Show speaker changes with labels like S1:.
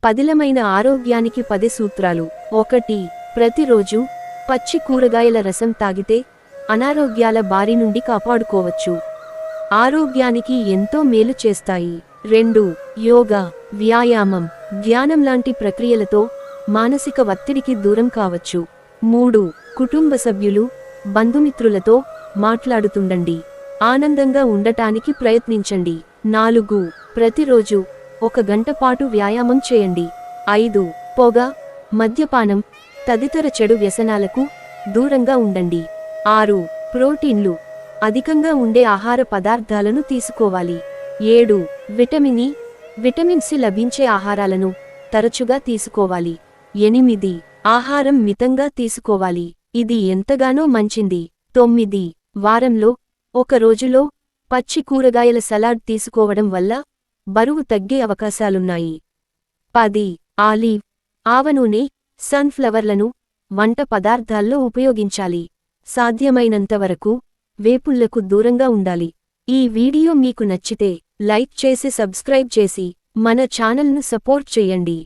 S1: పదిలమైన ఆరోగ్యానికి 10 సూత్రాలు. 1. ప్రతిరోజు పచ్చి కూరగాయల రసం తాగితే అనారోగ్యాల బారి నుండి కాపాడుకోవచ్చు. ఆరోగ్యానికి ఎంతో మేలు చేస్తాయి. 2. యోగా, వ్యాయామం, ధ్యానం లాంటి ప్రక్రియలతో మానసిక ఒత్తిడికి దూరం కావచ్చు. 3. కుటుంబ సభ్యులు, బంధుమిత్రులతో మాట్లాడుతుండండి. ఆనందంగా ఉండటానికి ప్రయత్నించండి. 4. ప్రతిరోజు 1 గంట పాటు వ్యాయామం చేయండి. 5. పొగ, మద్యపానం తదితర చెడు వ్యసనాలకు దూరంగా ఉండండి. 6. ప్రోటీన్లు అధికంగా ఉండే ఆహార పదార్థాలను తీసుకోవాలి. 7. విటమిన్ ఇ, విటమిన్ సి లభించే ఆహారాలను తరచుగా తీసుకోవాలి. 8. ఆహారం మితంగా తీసుకోవాలి. ఇది ఎంతగానో మంచింది. 9. వారంలో 1 రోజులో పచ్చి కూరగాయల సలాడ్ తీసుకోవడం వల్ల బరువు తగ్గే అవకాశాలున్నాయి. 10. ఆలివ్, ఆవనూనె, సన్ఫ్లవర్లను వంట పదార్థాల్లో ఉపయోగించాలి. సాధ్యమైనంతవరకు వేపుళ్లకు దూరంగా ఉండాలి. ఈ వీడియో మీకు నచ్చితే లైక్ చేసి సబ్స్క్రైబ్ చేసి మన ఛానల్ను సపోర్ట్ చేయండి.